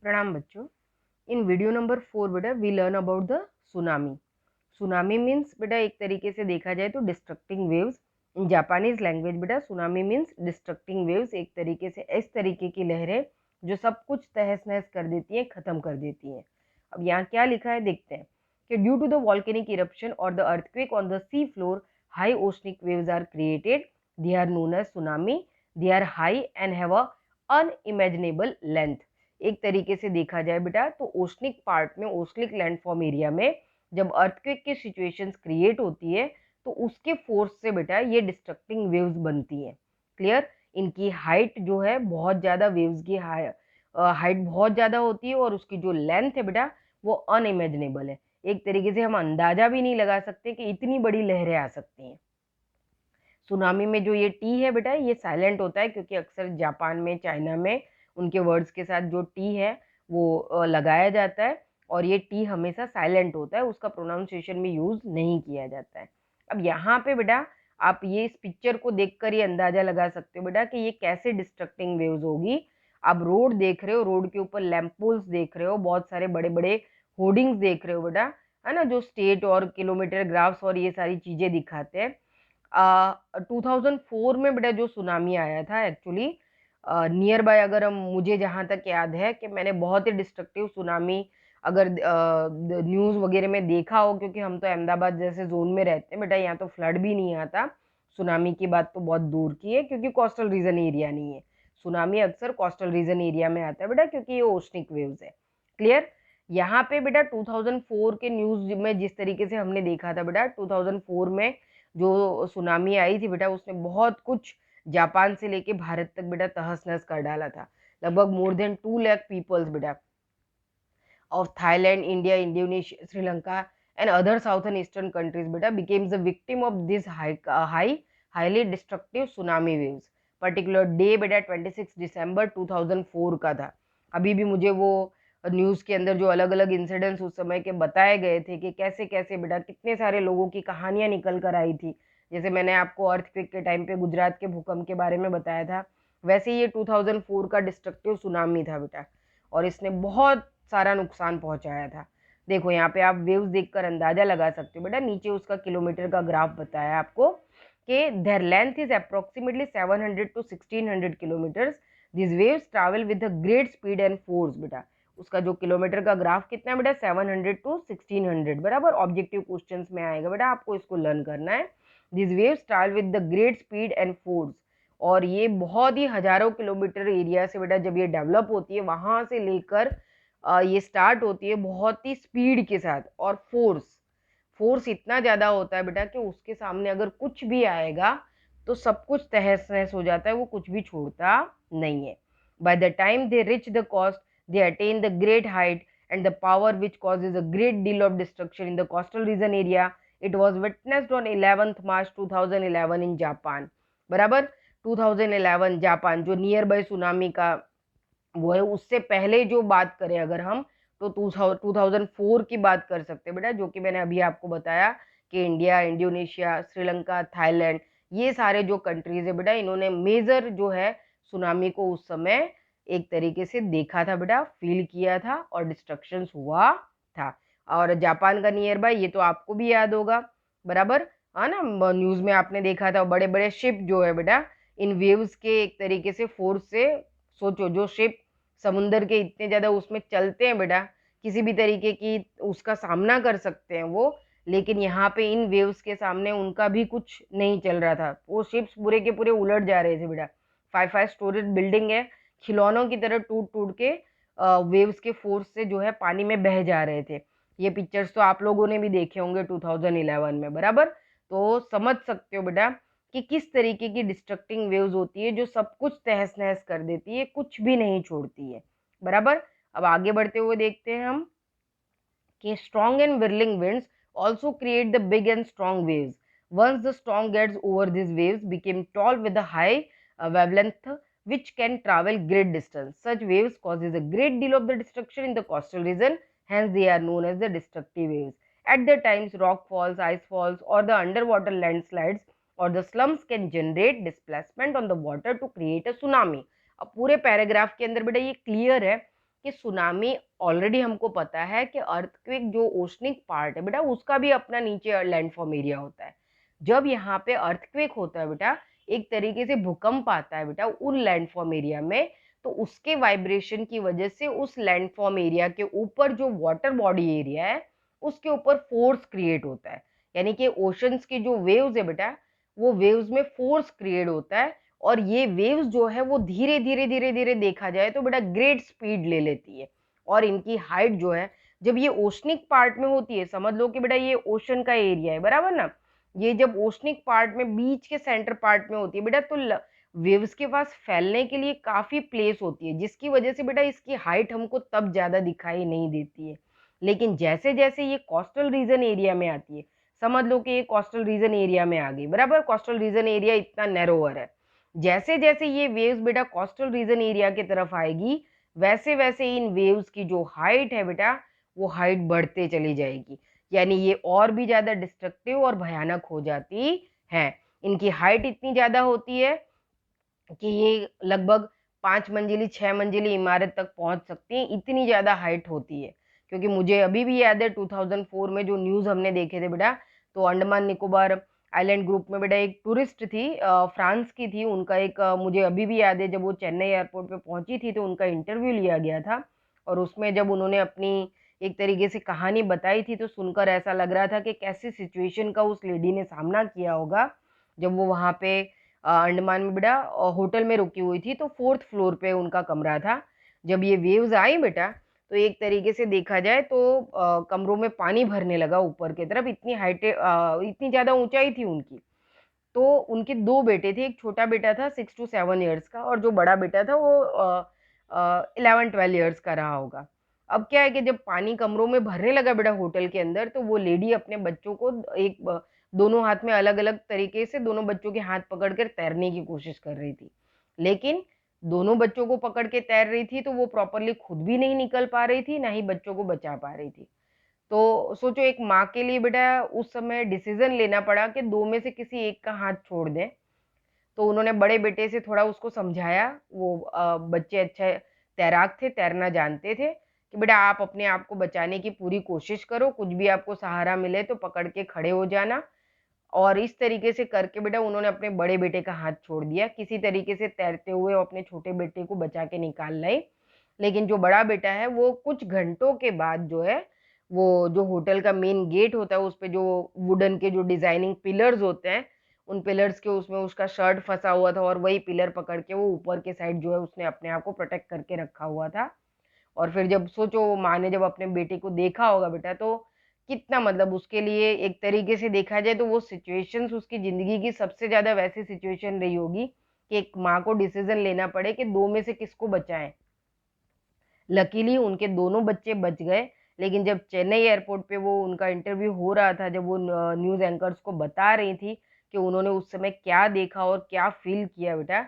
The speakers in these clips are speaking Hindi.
प्रणाम बच्चों। इन वीडियो नंबर 4 बेटा we learn about the tsunami. Tsunami means बेटा एक तरीके से देखा जाए तो destructing waves. In Japanese language बेटा सुनामी मीन्स डिस्ट्रक्टिंग वेव्स, एक तरीके से इस तरीके की लहरें जो सब कुछ तहस नहस कर देती हैं, खत्म कर देती हैं। अब यहाँ क्या लिखा है देखते हैं कि due to the volcanic eruption और the earthquake on the sea floor, high oceanic waves are created. They are known as tsunami. They are high and have a unimaginable length. एक तरीके से देखा जाए बेटा तो ओशनिक पार्ट में, ओशनिक लैंडफॉर्म एरिया में जब अर्थक्वेक की सिचुएशंस क्रिएट होती है तो उसके फोर्स से बेटा ये डिस्ट्रक्टिंग वेव्स बनती हैं। क्लियर? इनकी हाइट जो है बहुत ज़्यादा, वेव्स की हाइट बहुत ज़्यादा होती है और उसकी जो लेंथ है बेटा वो अनइमेजिनेबल है। एक तरीके से हम अंदाजा भी नहीं लगा सकते कि इतनी बड़ी लहरें आ सकती हैं। सुनामी में जो ये टी है बेटा ये साइलेंट होता है, क्योंकि अक्सर जापान में, चाइना में उनके वर्ड्स के साथ जो टी है वो लगाया जाता है और ये टी हमेशा साइलेंट होता है, उसका प्रोनाउंसिएशन में यूज नहीं किया जाता है। अब यहाँ पे बेटा आप ये इस पिक्चर को देखकर ये अंदाजा लगा सकते हो बेटा कि ये कैसे डिस्ट्रक्टिंग वेव्स होगी। आप रोड देख रहे हो, रोड के ऊपर लैंप पोल्स देख रहे हो, बहुत सारे बड़े बड़े होर्डिंग्स देख रहे हो बेटा, है ना, जो स्टेट और किलोमीटर ग्राफ्स और ये सारी चीजें दिखाते हैं। 2004 में बेटा जो सुनामी आया था एक्चुअली नियर बाय, अगर हम, मुझे जहाँ तक याद है कि मैंने बहुत ही डिस्ट्रक्टिव सुनामी अगर न्यूज़ वगैरह में देखा हो, क्योंकि हम तो अहमदाबाद जैसे जोन में रहते हैं बेटा, यहाँ तो फ्लड भी नहीं आता। सुनामी की बात तो बहुत दूर की है, क्योंकि कोस्टल रीजन एरिया नहीं है। सुनामी अक्सर कोस्टल रीजन एरिया में आता है बेटा, क्योंकि ये ओशनिक वेव्स है। क्लियर? यहाँ पे बेटा 2004 के न्यूज़ में जिस तरीके से हमने देखा था बेटा, 2004 में जो सुनामी आई थी बेटा उसने बहुत कुछ जापान से लेके भारत तक बेटा तहस नहस कर डाला था। लगभग मोर देन 2 लाख पीपल्स बेटा of Thailand, India, Indonesia, Sri Lanka, and other southern eastern countries beta became the victim of this highly destructive tsunami waves. Particular day बेटा 26 दिसंबर 2004 का था। अभी भी मुझे वो न्यूज़ के अंदर जो अलग अलग इंसिडेंट्स उस समय के बताए गए थे कि कैसे कैसे बेटा कितने सारे लोगों की कहानियां निकल कर आई थी। जैसे मैंने आपको अर्थक्वेक के टाइम पे गुजरात के भूकंप के बारे में बताया था, वैसे ही ये 2004 का डिस्ट्रक्टिव सुनामी था बेटा, और इसने बहुत सारा नुकसान पहुंचाया था। देखो यहाँ पे आप वेव्स देखकर अंदाजा लगा सकते हो बेटा, नीचे उसका किलोमीटर का ग्राफ बताया आपको कि there length is approximately 700 to 1600 kilometres. This waves travel with a great speed and force बेटा, उसका जो किलोमीटर का ग्राफ कितना है बेटा 700 to 1600, बराबर। ऑब्जेक्टिव क्वेश्चंस में आएगा बेटा, आपको इसको लर्न करना है। This waves travel with the great speed and force, और ये बहुत ही हजारों किलोमीटर एरिया से बेटा जब ये डेवलप होती है वहां से लेकर ये स्टार्ट होती है बहुत ही स्पीड के साथ, और फोर्स फोर्स इतना ज़्यादा होता है बेटा कि उसके सामने अगर कुछ भी आएगा तो सब कुछ तहस नहस हो जाता है, वो कुछ भी छोड़ता नहीं है। By the time they rich the cost, they attain the great height and the power which causes a great deal of destruction in the coastal region area. It was witnessed on 11 March 2011 in Japan, बराबर। 2011 जापान जो नियर बाय सुनामी का वो है, उससे पहले जो बात करें अगर हम तो 2004 की बात कर सकते हैं बेटा, जो कि मैंने अभी आपको बताया कि इंडिया, इंडोनेशिया, श्रीलंका, थाईलैंड, ये सारे जो कंट्रीज है बेटा इन्होंने मेजर जो है सुनामी को उस समय एक तरीके से देखा था बेटा, फील किया था और डिस्ट्रक्शन हुआ था। और जापान का नियर बाय ये तो आपको भी याद होगा, बराबर, है ना। न्यूज में आपने देखा था बड़े बड़े शिप जो है बेटा इन वेव्स के एक तरीके से फोर्स से, सोचो जो शिप समुंदर के इतने ज्यादा उसमें चलते हैं बेटा, किसी भी तरीके की उसका सामना कर सकते हैं वो, लेकिन यहाँ पे इन वेव्स के सामने उनका भी कुछ नहीं चल रहा था। वो शिप्स पूरे के पूरे उलट जा रहे थे बेटा। 5 स्टोरेज बिल्डिंग है, खिलौनों की तरह टूट टूट के वेव्स के फोर्स से जो है पानी में बह जा रहे थे। ये पिक्चर्स तो आप लोगों ने भी देखे होंगे 2011 में, बराबर। तो समझ सकते हो बेटा कि किस तरीके की डिस्ट्रक्टिंग वेव्स होती है जो सब कुछ तहस नहस कर देती है, कुछ भी नहीं छोड़ती है, बराबर। अब आगे बढ़ते हुए देखते हैं हम कि strong and whirling winds also create the big and strong waves. Once the storm gets over, these waves became tall with a high wavelength which can travel great distance. Such waves causes a great deal of the destruction in the coastal region, hence they are known as the destructive waves. At the times rock falls, ice falls or the underwater landslides or the slumps can generate displacement on the water to create a tsunami. अब पूरे पैराग्राफ के अंदर बेटा ये क्लियर है कि सुनामी ऑलरेडी हमको पता है कि अर्थक्वेक जो ओशनिक पार्ट है बेटा, उसका भी अपना नीचे लैंडफॉर्म एरिया होता है। जब यहाँ पे अर्थक्वेक होता है बेटा, एक तरीके से भूकंप आता है बेटा उन लैंडफॉर्म एरिया में, तो उसके वाइब्रेशन की वजह से उस लैंडफॉर्म एरिया के ऊपर जो वाटर बॉडी एरिया है उसके ऊपर फोर्स क्रिएट होता है। यानी कि ओशंस की जो वेव्स है बेटा, वो वेव्स में फोर्स क्रिएट होता है, और ये वेव्स जो है वो धीरे धीरे धीरे धीरे देखा जाए तो बेटा ग्रेट स्पीड ले लेती है। और इनकी हाइट जो है, जब ये ओशनिक पार्ट में होती है, समझ लो कि बेटा ये ओशन का एरिया है, बराबर ना। ये जब ओशनिक पार्ट में बीच के सेंटर पार्ट में होती है बेटा, तो वेव्स के पास फैलने के लिए काफी प्लेस होती है, जिसकी वजह से बेटा इसकी हाइट हमको तब ज्यादा दिखाई नहीं देती है। लेकिन जैसे जैसे ये कोस्टल रीजन एरिया में आती है, समझ लो कि ये कोस्टल रीजन एरिया में आ गई, बराबर। कोस्टल रीजन एरिया इतना नैरोअर है, जैसे जैसे ये वेव्स बेटा कोस्टल रीजन एरिया की तरफ आएगी, वैसे वैसे इन वेव्स की जो हाइट है बेटा, वो हाइट बढ़ते चली जाएगी। यानी ये और भी ज्यादा डिस्ट्रक्टिव और भयानक हो जाती है। इनकी हाइट इतनी ज्यादा होती है कि ये लगभग 5 मंजिली 6 मंजिली इमारत तक पहुंच सकती हैं, इतनी ज्यादा हाइट होती है। क्योंकि मुझे अभी भी याद है 2004 में जो न्यूज हमने देखे थे बेटा, तो अंडमान निकोबार आइलैंड ग्रुप में बेटा एक टूरिस्ट थी, फ्रांस की थी, उनका एक मुझे अभी भी याद है, जब वो चेन्नई एयरपोर्ट पे पहुंची थी तो उनका इंटरव्यू लिया गया था। और उसमें जब उन्होंने अपनी एक तरीके से कहानी बताई थी, तो सुनकर ऐसा लग रहा था कि कैसी सिचुएशन का उस लेडी ने सामना किया होगा जब वो वहां पे अंडमान में बेटा होटल में रुकी हुई थी, तो 4th फ्लोर पे उनका कमरा था। जब ये वेव्स आई बेटा, तो एक तरीके से देखा जाए तो कमरों में पानी भरने लगा ऊपर की तरफ, इतनी हाइट इतनी ज्यादा ऊंचाई थी उनकी। तो उनके दो बेटे थे, एक छोटा बेटा था 6 to 7 years का, और जो बड़ा बेटा था वो 11-12 years का रहा होगा। अब क्या है कि जब पानी कमरों में भरने लगा बेटा होटल के अंदर, तो वो लेडी अपने बच्चों को दोनों हाथ में अलग अलग तरीके से दोनों बच्चों के हाथ पकड़कर तैरने की कोशिश कर रही थी। लेकिन दोनों बच्चों को पकड़ के तैर रही थी, तो वो प्रॉपरली खुद भी नहीं निकल पा रही थी, ना ही बच्चों को बचा पा रही थी। तो सोचो एक माँ के लिए बेटा उस समय डिसीजन लेना पड़ा कि दो में से किसी एक का हाथ छोड़ दें। तो उन्होंने बड़े बेटे से थोड़ा उसको समझाया, वो बच्चे अच्छे तैराक थे, तैरना जानते थे, कि बेटा आप अपने आप को बचाने की पूरी कोशिश करो, कुछ भी आपको सहारा मिले तो पकड़ के खड़े हो जाना। और इस तरीके से करके बेटा उन्होंने अपने बड़े बेटे का हाथ छोड़ दिया, किसी तरीके से तैरते हुए वो अपने छोटे बेटे को बचा के निकाल लाई। लेकिन जो बड़ा बेटा है वो कुछ घंटों के बाद जो है, वो जो होटल का मेन गेट होता है उस पे जो वुडन के जो डिजाइनिंग पिलर्स होते हैं, उन पिलर्स के उसमें उसका शर्ट फंसा हुआ था, और वही पिलर पकड़ के वो ऊपर के साइड जो है उसने अपने आप को प्रोटेक्ट करके रखा हुआ था। और फिर जब सोचो वो माँ ने जब अपने बेटे को देखा होगा बेटा, तो कितना मतलब उसके लिए एक तरीके से देखा जाए तो वो सिचुएशंस उसकी जिंदगी की सबसे ज्यादा वैसी सिचुएशन रही होगी कि एक माँ को डिसीजन लेना पड़े कि दो में से किसको बचाएं। लकीली उनके दोनों बच्चे बच गए। लेकिन जब चेन्नई एयरपोर्ट पे वो उनका इंटरव्यू हो रहा था, जब वो न्यूज एंकर्स को बता रही थी कि उन्होंने उस समय क्या देखा और क्या फील किया बेटा,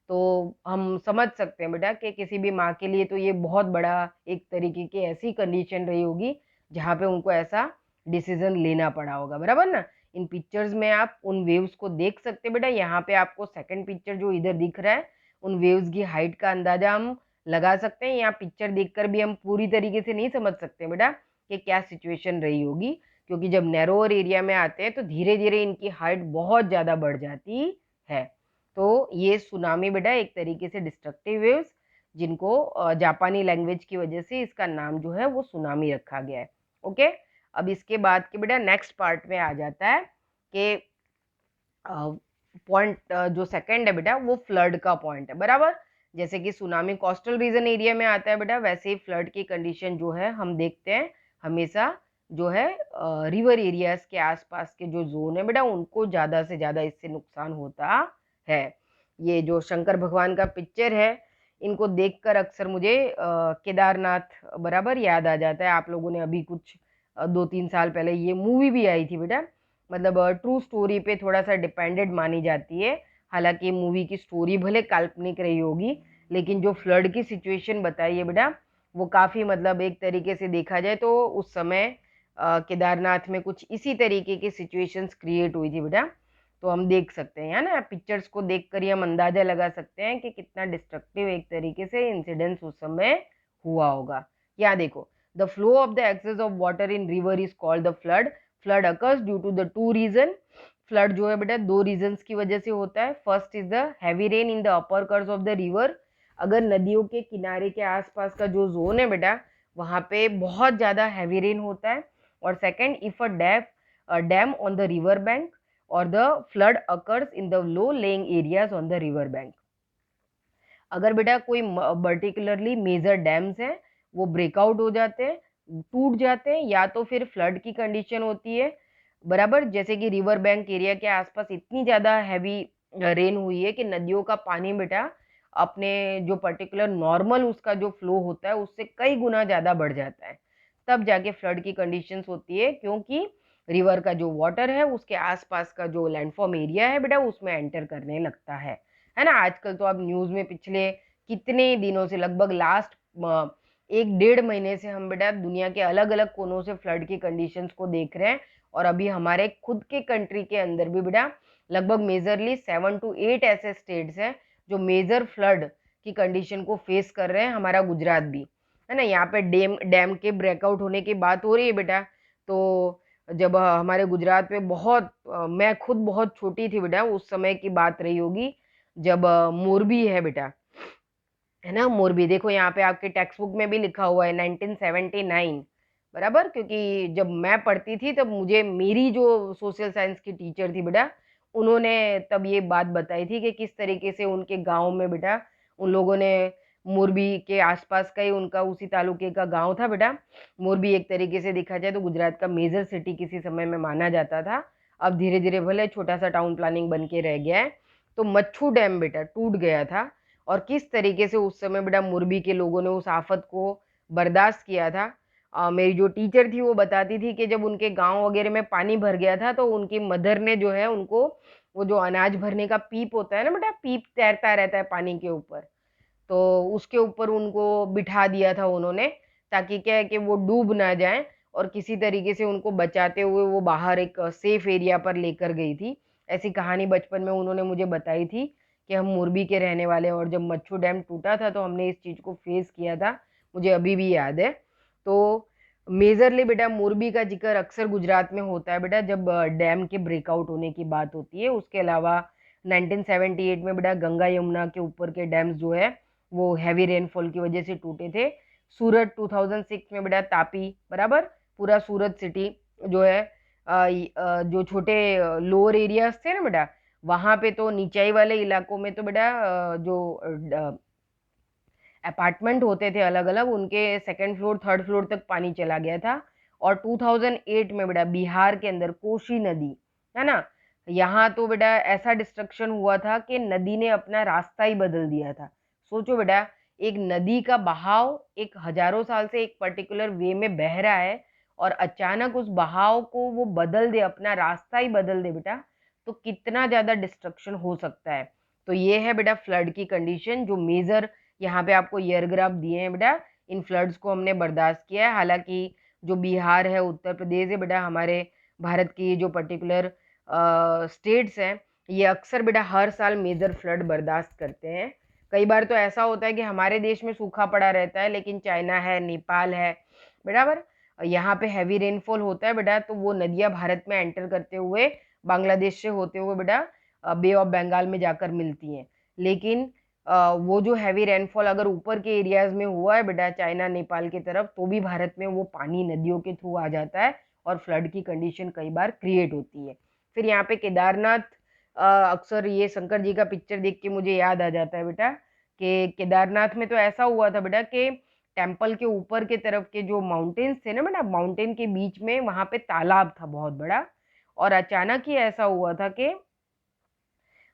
तो हम समझ सकते हैं बेटा कि किसी भी माँ के लिए तो ये बहुत बड़ा एक तरीके की ऐसी कंडीशन रही होगी जहाँ पे उनको ऐसा डिसीजन लेना पड़ा होगा, बराबर ना। इन पिक्चर्स में आप उन वेव्स को देख सकते हैं बेटा, यहाँ पे आपको सेकंड पिक्चर जो इधर दिख रहा है, उन वेव्स की हाइट का अंदाजा हम लगा सकते हैं। यहाँ पिक्चर देखकर भी हम पूरी तरीके से नहीं समझ सकते बेटा कि क्या सिचुएशन रही होगी, क्योंकि जब नैरोअर एरिया में आते हैं तो धीरे धीरे इनकी हाइट बहुत ज्यादा बढ़ जाती है। तो ये सुनामी बेटा एक तरीके से डिस्ट्रक्टिव वेव्स, जिनको जापानी लैंग्वेज की वजह से इसका नाम जो है वो सुनामी रखा गया है। ओके, अब इसके बाद के बेटा नेक्स्ट पार्ट में आ जाता है कि पॉइंट जो सेकंड है बेटा वो फ्लड का पॉइंट है, बराबर। जैसे कि सुनामी कोस्टल रीजन एरिया में आता है बेटा, वैसे ही फ्लड की कंडीशन जो है हम देखते हैं हमेशा जो है रिवर एरियाज के आसपास के जो जोन है बेटा, उनको ज्यादा से ज्यादा इससे नुकसान होता है। ये जो शंकर भगवान का पिक्चर है, इनको देखकर अक्सर मुझे केदारनाथ बराबर याद आ जाता है। आप लोगों ने अभी कुछ 2-3 साल पहले ये मूवी भी आई थी बेटा, मतलब ट्रू स्टोरी पे थोड़ा सा डिपेंडेड मानी जाती है। हालांकि मूवी की स्टोरी भले काल्पनिक रही होगी, लेकिन जो फ्लड की सिचुएशन बताई है बेटा, वो काफी मतलब एक तरीके से देखा जाए तो उस समय केदारनाथ में कुछ इसी तरीके की सिचुएशंस क्रिएट हुई थी बेटा। तो हम देख सकते हैं, है ना, पिक्चर्स को देखकर ही हम अंदाजा लगा सकते हैं कि कितना डिस्ट्रक्टिव एक तरीके से इंसिडेंट्स उस समय हुआ होगा। यहाँ देखो, the flow of the excess of water in river is called the flood. Flood occurs due to the two reason. Flood जो है बेटा दो रीजंस की वजह से होता है। First is the heavy rain in the upper curves of the river. अगर नदियों के किनारे के आसपास का जो जोन है बेटा, वहां पे बहुत ज्यादा हैवी रेन होता है। और second, if a dam on the river bank और the flood occurs in the low lying areas on the river bank. अगर बेटा कोई पर्टिकुलरली मेजर डैम्स हैं, वो ब्रेकआउट हो जाते हैं, टूट जाते हैं, या तो फिर फ्लड की कंडीशन होती है, बराबर। जैसे कि रिवर बैंक एरिया के आसपास इतनी ज्यादा हैवी रेन हुई है कि नदियों का पानी बेटा अपने जो पर्टिकुलर नॉर्मल उसका जो फ्लो होता है उससे कई गुना ज्यादा बढ़ जाता है, तब जाके फ्लड की कंडीशंस होती है, क्योंकि रिवर का जो वाटर है उसके आसपास का जो लैंडफॉर्म एरिया है बेटा उसमें एंटर करने लगता है ना। आजकल तो आप न्यूज में पिछले कितने दिनों से, लगभग लास्ट 1 डेढ़ महीने से हम बेटा दुनिया के अलग अलग कोनों से फ्लड की कंडीशंस को देख रहे हैं। और अभी हमारे खुद के कंट्री के अंदर भी बेटा लगभग मेजरली 7 to 8 ऐसे स्टेट्स हैं जो मेजर फ्लड की कंडीशन को फेस कर रहे हैं, हमारा गुजरात भी है ना। यहाँ पे डैम डैम के ब्रेकआउट होने की बात हो रही है बेटा। तो जब हमारे गुजरात में बहुत मैं खुद बहुत छोटी थी बेटा, उस समय की बात रही होगी, जब मोरबी है बेटा, है ना, मोरबी। देखो यहाँ पे आपके टेक्स्ट बुक में भी लिखा हुआ है 1979, बराबर। क्योंकि जब मैं पढ़ती थी तब मुझे मेरी जो सोशल साइंस की टीचर थी बेटा, उन्होंने तब ये बात बताई थी कि किस तरीके से उनके गांव में बेटा उन लोगों ने, मोरबी के आसपास का ही उनका उसी तालुके का गांव था बेटा। मोरबी एक तरीके से देखा जाए तो गुजरात का मेजर सिटी किसी समय में माना जाता था। अब धीरे धीरे भले छोटा सा टाउन प्लानिंग बन के रह गया है। तो मच्छू डैम बेटा टूट गया था, और किस तरीके से उस समय बेटा मोरबी के लोगों ने उस आफत को बर्दाश्त किया था। मेरी जो टीचर थी वो बताती थी कि जब उनके गांव वगैरह में पानी भर गया था तो उनकी मदर ने जो है उनको वो जो अनाज भरने का पीप होता है ना बेटा, पीप तैरता रहता है पानी के ऊपर, तो उसके ऊपर उनको बिठा दिया था उन्होंने, ताकि क्या है कि वो डूब ना जाए, और किसी तरीके से उनको बचाते हुए वो बाहर एक सेफ एरिया पर लेकर गई थी। ऐसी कहानी बचपन में उन्होंने मुझे बताई थी कि हम मोरबी के रहने वाले हैं, और जब मच्छू डैम टूटा था तो हमने इस चीज को फेस किया था, मुझे अभी भी याद है। तो मेजरली बेटा मोरबी का जिक्र अक्सर गुजरात में होता है बेटा जब डैम के ब्रेकआउट होने की बात होती है। उसके अलावा 1978 में बेटा गंगा यमुना के ऊपर के डैम्स जो है वो हैवी रेनफॉल की वजह से टूटे थे। सूरत 2006 में बेटा तापी, बराबर, पूरा सूरत सिटी जो है जो छोटे लोअर एरियाज थे ना बेटा, वहां पे तो निचाई वाले इलाकों में तो बेटा जो अपार्टमेंट होते थे अलग अलग, उनके सेकंड फ्लोर थर्ड फ्लोर तक पानी चला गया था। और 2008 में बेटा बिहार के अंदर कोसी नदी, है ना, यहाँ तो बेटा ऐसा डिस्ट्रक्शन हुआ था कि नदी ने अपना रास्ता ही बदल दिया था। सोचो बेटा, एक नदी का बहाव एक हजारों साल से एक पर्टिकुलर वे में बह रहा है, और अचानक उस बहाव को वो बदल दे, अपना रास्ता ही बदल दे बेटा, तो कितना ज्यादा डिस्ट्रक्शन हो सकता है। तो ये है बेटा फ्लड की कंडीशन, जो मेजर यहाँ पे आपको ईयर ग्राफ दिए हैं बेटा। इन फ्लड्स को हमने बर्दाश्त किया है। हालांकि जो बिहार है, उत्तर प्रदेश है बेटा, हमारे भारत की जो पर्टिकुलर स्टेट्स हैं, ये अक्सर बेटा हर साल मेजर फ्लड बर्दाश्त करते हैं। कई बार तो ऐसा होता है कि हमारे देश में सूखा पड़ा रहता है, लेकिन चाइना है, नेपाल है, बराबर, यहाँ पे हैवी रेनफॉल होता है बेटा, तो वो नदियां भारत में एंटर करते हुए बांग्लादेश से होते हुए बेटा बे ऑफ बंगाल में जाकर मिलती हैं। लेकिन वो जो हैवी रेनफॉल अगर ऊपर के एरियाज में हुआ है बेटा चाइना नेपाल की तरफ, तो भी भारत में वो पानी नदियों के थ्रू आ जाता है, और फ्लड की कंडीशन कई बार क्रिएट होती है। फिर यहाँ पे केदारनाथ, अक्सर ये शंकर जी का पिक्चर देख के मुझे याद आ जाता है बेटा कि केदारनाथ में तो ऐसा हुआ था बेटा कि टेम्पल के ऊपर के तरफ के जो माउंटेन्स थे ना बेटा, माउंटेन के बीच में वहां पे तालाब था बहुत बड़ा, और अचानक ही ऐसा हुआ था कि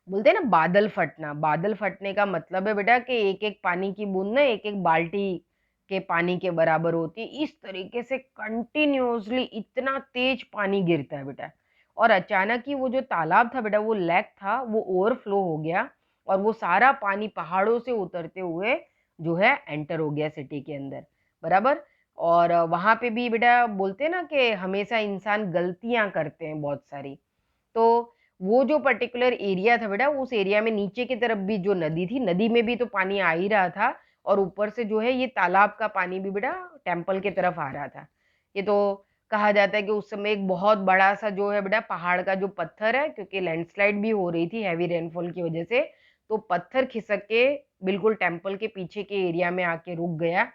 बोलते हैं ना बादल फटना, बादल फटने का मतलब है बेटा कि एक एक पानी की बूंद ना एक एक बाल्टी के पानी के बराबर होती है। इस तरीके से कंटिन्यूअसली इतना तेज पानी गिरता है बेटा, और अचानक ही वो जो तालाब था बेटा, वो लेक था, वो ओवरफ्लो हो गया, और वो सारा पानी पहाड़ों से उतरते हुए जो है एंटर हो गया सिटी के अंदर, बराबर। और वहां पे भी बेटा बोलते हैं ना कि हमेशा इंसान गलतियां करते हैं बहुत सारी। तो वो जो पर्टिकुलर एरिया था बेटा, उस एरिया में नीचे की तरफ भी जो नदी थी, नदी में भी तो पानी आ ही रहा था, और ऊपर से जो है ये तालाब का पानी भी बेटा टेम्पल की तरफ आ रहा था। ये तो कहा जाता है कि उस समय एक बहुत बड़ा सा जो है बेटा पहाड़ का जो पत्थर है, क्योंकि लैंडस्लाइड भी हो रही थी हैवी रेनफॉल की वजह से, तो पत्थर खिसक के बिल्कुल टेम्पल के पीछे के एरिया में आके रुक गया।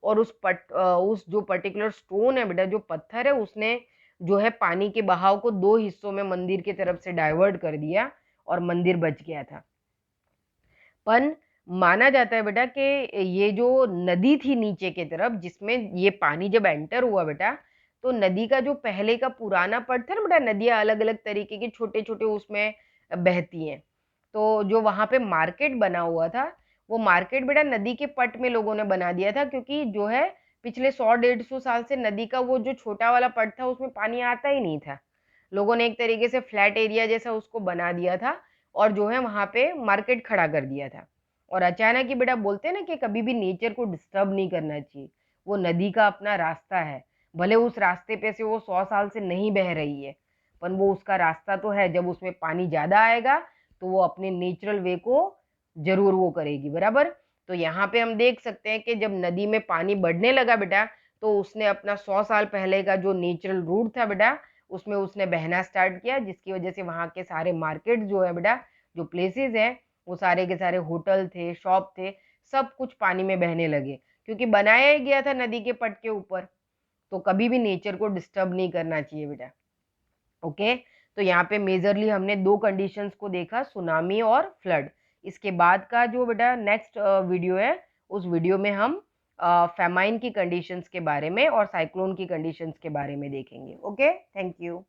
और उस जो पर्टिकुलर स्टोन है बेटा, जो पत्थर है, उसने जो है पानी के बहाव को दो हिस्सों में मंदिर की तरफ से डाइवर्ट कर दिया और मंदिर बच गया था। पर माना जाता है बेटा कि ये जो नदी थी नीचे की तरफ, जिसमें ये पानी जब एंटर हुआ बेटा, तो नदी का जो पहले का पुराना पट था ना बेटा, नदियां अलग अलग तरीके के छोटे छोटे उसमें बहती हैं, तो जो वहां पे मार्केट बना हुआ था, वो मार्केट बेटा नदी के पट में लोगों ने बना दिया था, क्योंकि जो है पिछले 100-150 साल से नदी का वो जो छोटा वाला पट था उसमें पानी आता ही नहीं था। लोगों ने एक तरीके से फ्लैट एरिया जैसा उसको बना दिया था और जो है वहां पे मार्केट खड़ा कर दिया था। और अचानक ही बेटा बोलते हैं ना कि कभी भी नेचर को डिस्टर्ब नहीं करना चाहिए। वो नदी का अपना रास्ता है, भले उस रास्ते पे से वो 100 साल से नहीं बह रही है, पर वो उसका रास्ता तो है। जब उसमें पानी ज्यादा आएगा तो वो अपने नेचुरल वे को जरूर वो करेगी, बराबर। तो यहाँ पे हम देख सकते हैं कि जब नदी में पानी बढ़ने लगा बेटा, तो उसने अपना 100 साल पहले का जो नेचुरल रूट था बेटा, उसमें उसने बहना स्टार्ट किया, जिसकी वजह से वहां के सारे मार्केट जो है बेटा, जो प्लेसेस है, वो सारे के सारे होटल थे, शॉप थे, सब कुछ पानी में बहने लगे, क्योंकि बनाया ही गया था नदी के पट के ऊपर। तो कभी भी नेचर को डिस्टर्ब नहीं करना चाहिए बेटा। ओके, तो यहाँ पे मेजरली हमने दो कंडीशंस को देखा, सुनामी और फ्लड। इसके बाद का जो बेटा नेक्स्ट वीडियो है, उस वीडियो में हम फेमाइन की कंडीशंस के बारे में और साइक्लोन की कंडीशंस के बारे में देखेंगे। Okay, thank you.